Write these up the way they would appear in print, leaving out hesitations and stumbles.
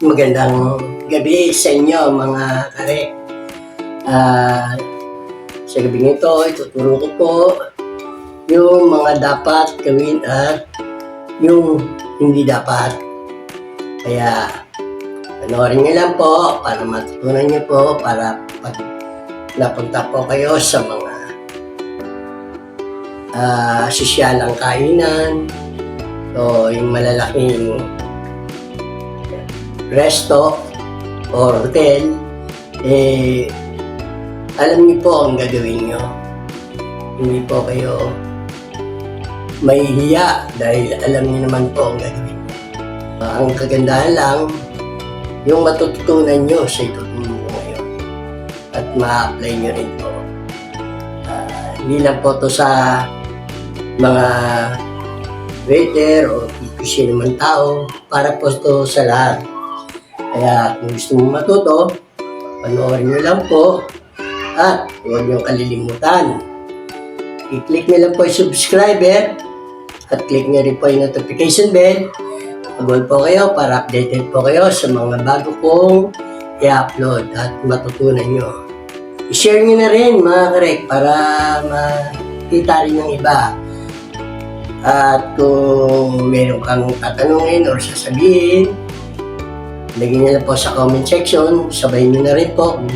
Magandang gabi sa inyo mga kare. Sa gabi nito, ituturo ko po yung mga dapat gawin at yung hindi dapat. Kaya panoorin niyo lang po para matutunan niyo po para pag napunta po kayo sa mga sosyalang kainan o yung malalaking resto or hotel, alam niyo po ang gagawin niyo. Hindi po kayo mahihiya dahil alam niyo naman po ang gagawin niyo. Ang kagandahan lang, yung matututunan niyo sa ituturo ko ngayon at ma-apply niyo rin po. Hindi lang po to sa mga waiter o kung sino man tao, para po to sa lahat. Kaya kung gusto mo matuto, panoorin nyo lang po at huwag nyo kalilimutan. I-click nyo lang po yung subscriber at click nyo rin po yung notification bell. Mag-all po kayo para updated po kayo sa mga bago kong i-upload at matutunan nyo. I-share nyo na rin mga karek para makita rin ng iba. At kung meron kang tatanungin or sasabihin, lagyan nyo na po sa comment section, sabayin nyo na rin po kung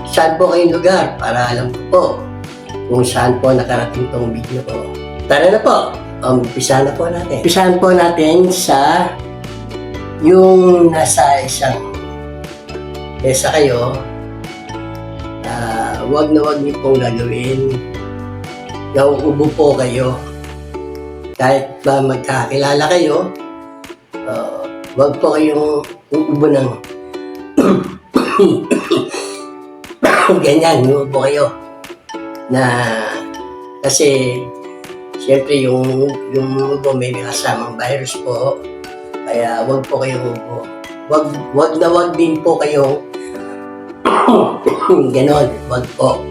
saan po kayong lugar para alam ko po kung saan po nakarating tong video ko. Tara na po, umpisahan na po natin. Umpisahan po natin sa yung nasa isang mesa kayo, wag na wag niyo pong gagawin nauubo po kayo. Kahit ba magkakilala kayo, wag po kayong uubo ng ganyan, uubo kayo na kasi siyempre yung ubo may kasamang virus po, kaya wag po kayong uubo. Wag na wag din po kayong ganon, wag po.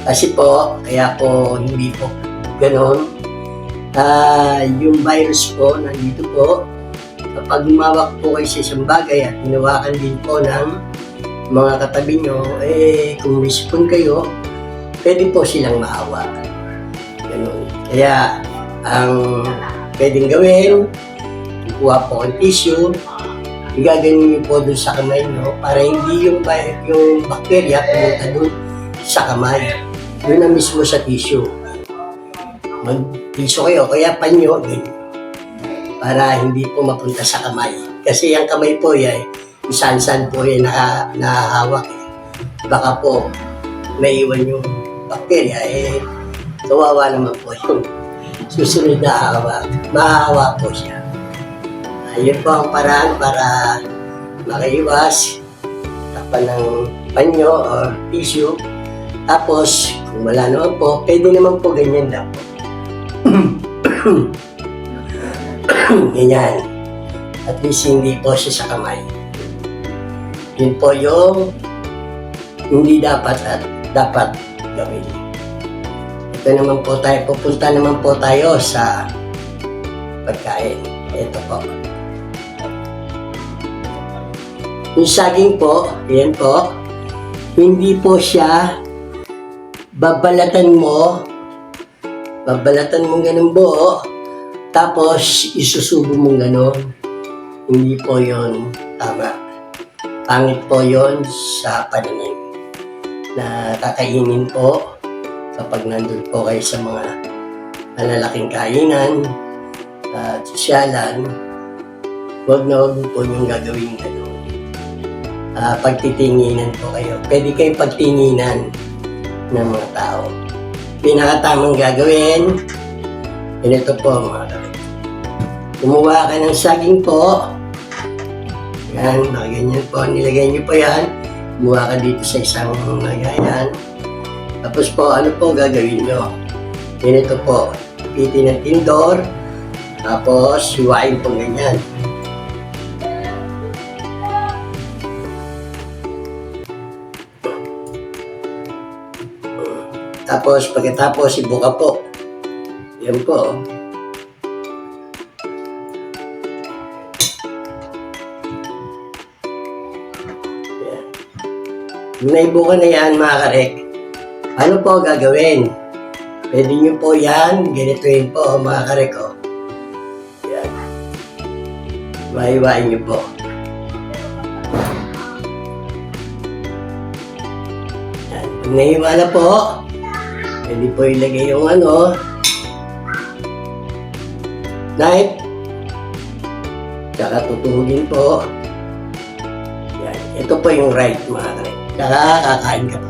Kasi po, kaya po hindi po ganon. Yung virus po nandito po. Kapag umawak po kayo sa isang bagay at hinawakan din po ng mga katabi nyo, kung may sipon kayo, pwede po silang maawa. Ganun. Kaya, ang pwedeng gawin, kukuha po ang tissue, igaganin nyo po dun sa kamay nyo para hindi yung bacteria pumunta dun sa kamay. Yun na mismo sa tissue. Mag-tissue kayo, kaya panyo, ganyan, para hindi po mapunta sa kamay. Kasi yung kamay po yan, isan-san po yan nakahawak. Baka po naiwan yung bacteria, kawawa naman po yung susunod na hawak. Mahahawa po siya. Yun po ang paraan para makaiwas, takpan ng panyo or tissue. Tapos, kung wala naman po, pwede naman po ganyan lang po. Ganyan. At least hindi po siya sa kamay. Yun po yung hindi dapat at dapat gawin. Ito naman po tayo, pupunta naman po tayo sa pagkain. Ito po. Yung saging po, yan po, hindi po siya babalatan mo ganun buo, tapos isusubo mong gano'n. Hindi po yon tama. Pangit po yon sa paningin. Na kakainin po kapag nandun po kayo sa mga malalaking kainan at sosyalan, wag na wag po yung gagawin gano'n. Pagtitinginan po kayo. Pwede kayong pagtinginan ng mga tao. Pinakatamang gagawin, ganito po mga kapatid. Kumuha ka ng saging po. Yan, ganyan po. Nilagay niyo po yan. Kumuha ka dito sa isang lagayan. Tapos po, ano po gagawin niyo? Ganito po. Pitin ng tindor. Tapos, hiwain po ganyan. Tapos, pagkatapos, ibuka po. Yan po. Kung naibukan na yan mga karek, ano po gagawin? Pwede nyo po yan, ganituin po mga karek. Yan. Maiwain nyo po. Yan. Pag nahiwa na po, pwede po ilagay yung knife. Tsaka tutuhugin po. Yan. Ito po yung right mga karek. Tsaka kakain ka po.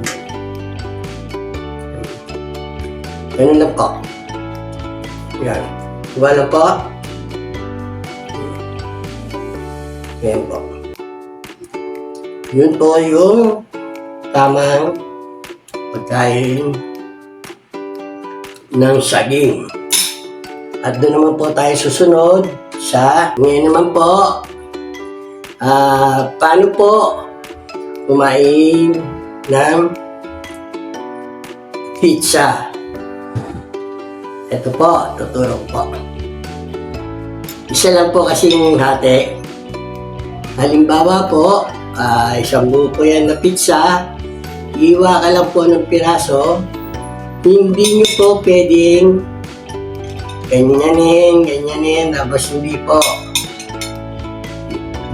Ganun lang po. Yan. Diba lang po? Yan po. Yun po yung tamang pagkain ng saging. At doon naman po tayo susunod sa ngayon naman po paano po kumain ng pizza. Ito po, tuturo po. Isa lang po kasing hati. Halimbawa po, isang buo po yan na pizza, iwa ka lang po ng piraso, hindi nyo po pwedeng ganyanin, tapos hindi po.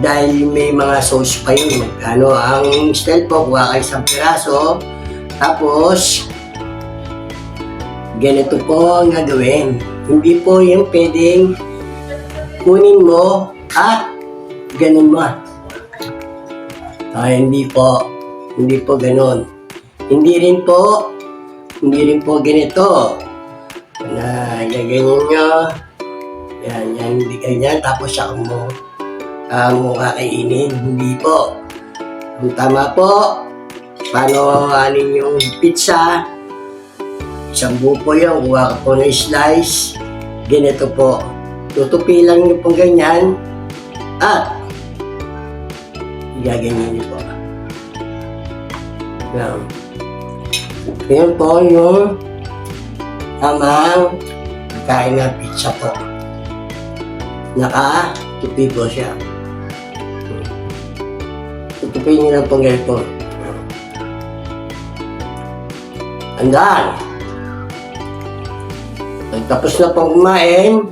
Dahil may mga sauce pa yun. Ang style po, kuha ka isang piraso, tapos ganito po ang gagawin. Hindi po yung pwedeng kunin mo at ganun mo. Hindi po ganun. Hindi rin po ganito. Na gaganyan nyo. Yan, hindi ganyan. Tapos siya mo kakainin. Hindi po. Ang tama po, paano yung pizza, isang buo po yan, kuha ka po ng slice, ganito po. Tutupi lang nyo pong ganyan, at gaganyan nyo po. Yan. Yan po yung tamang kain ng pizza po. Naka-tupi po siya. Tutupi nyo lang pong ganito. Andaan! Tapos na pong kumain,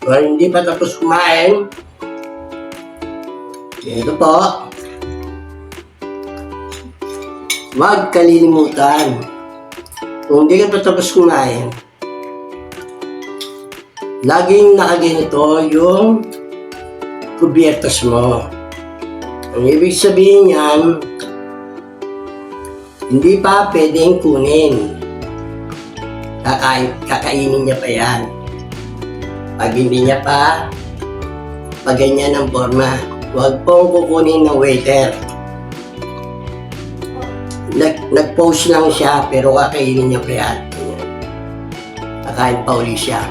o hindi pa tapos kumain, ito po, huwag kalilimutan. Kung hindi ka pa tapos kumain, laging nakaganito yung kubiertas mo. Ang ibig sabihin yan, hindi pa pwedeng kunin. Kakainin niya pa yan. Pag hindi niya pa, pag ganyan ang forma, huwag pong kukunin ng waiter. Nag-pause lang siya, pero kakainin niya pa yan. Kakain pa uli siya.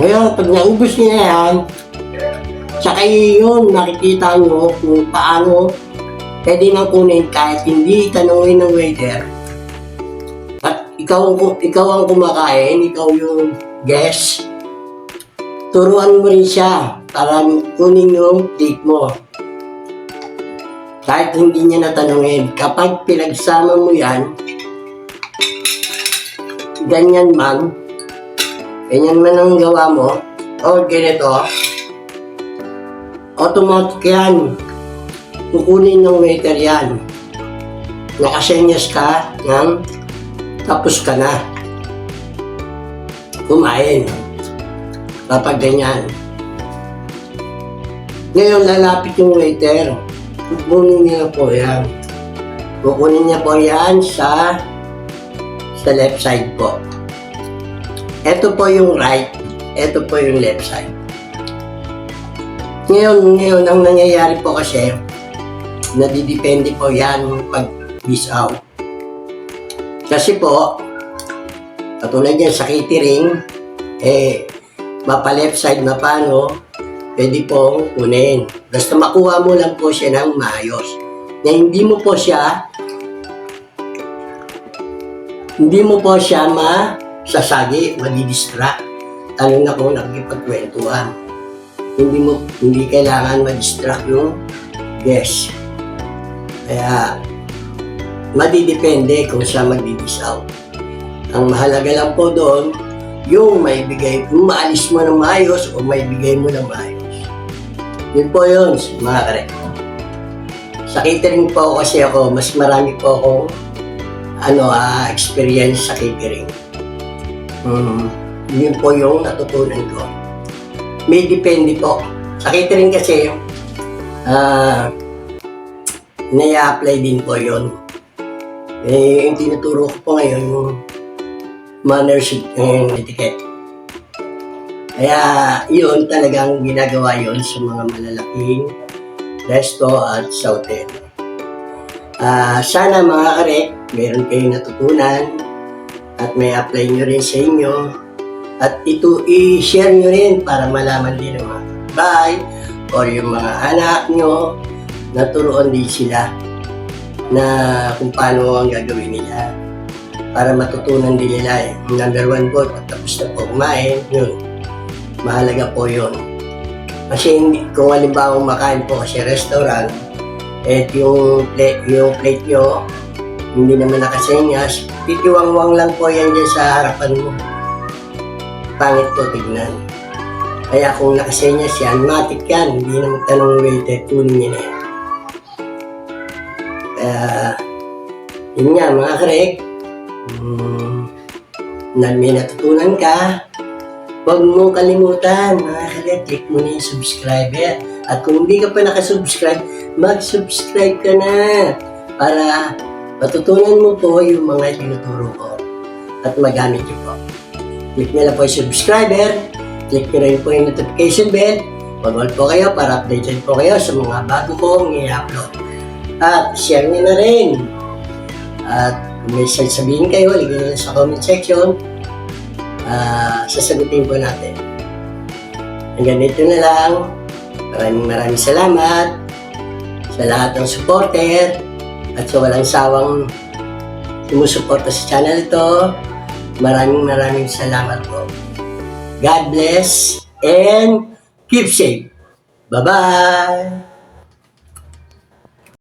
Ngayon, pag naubos niya na yan, tsaka yun, nakikita nyo kung paano pwede nang kunin kahit hindi tanungin ng waiter. Ikaw ang kumakain, ikaw yung guest, turuan mo rin siya para kunin yung plate mo. Kahit hindi niya natanungin, kapag pinagsama mo yan, ganyan man ang gawa mo, o ganito, automatic yan, kukunin ng waiter yan. Nakasenyas ka ng tapos ka na kumain kapag ganyan. Ngayon lalapit yung waiter, kukunin niya po yan sa left side po. Ito po yung right, ito po yung left side. Ngayon ang nangyayari po kasi, nadidepende po yan pag miss out. Kasi po, katulad yan sa catering, mapa left side na paano, pwede pong kunin. Basta makuha mo lang po siya ng maayos. Na hindi mo po siya masasagi, madidistract. Lalo na kung nakikipagkwentuhan. Hindi kailangan ma-distract yung guest. Kaya, madidepende kung siya magdi-dish out. Ang mahalaga lang po doon, yung maibigay, kung maalis mo ng maayos o maibigay mo ng maayos. Yun po yun, mga kare. Sa catering po kasi ako, mas marami po akong experience sa catering. Yun po yung natutunan ko. May depende po. Sa catering kasi, nai-apply din po yun. Yung tinuturo ko po ngayon, yung manners and etiquette. Kaya yun talagang ginagawa yun sa mga malalaking resto at sa hotel. Sana mga kare, meron kayong natutunan at may apply nyo rin sa inyo at ito i-share nyo rin para malaman din ng mga kapitbahay o yung mga anak nyo, naturoon din sila na kung paano ang gagawin nila para matutunan din nila. Number one po, tapos na po kumain, yun. Mahalaga po yun. Kasi kung halimbawa makain po kasi restaurant, yung plate nyo, hindi naman nakasenyas, titiwang-wang lang po yan dyan sa harapan mo. Pangit po tignan. Kaya kung nakasenyas yan, matik yan. Hindi na magtanong waiter, kunin niya na yan. Yun nga mga karek, na may natutunan ka, huwag mong kalimutan mga karek, click mo na yung subscriber. At kung hindi ka pa nakasubscribe, mag-subscribe ka na para matutunan mo po yung mga tinuturo ko at magamit nyo po. Click nyo lang po yung subscriber, click nyo rin po yung notification bell, mag-all po kayo para updated po kayo sa mga bago kong i-upload. At share nyo na rin. At kung may sabihin kayo, ligyan nyo sa comment section. Sasagutin po natin. Hanggang dito na lang. Maraming salamat sa lahat ng supporter at sa walang sawang sumusuporta sa channel ito. Maraming salamat po. God bless and keep safe. Bye-bye!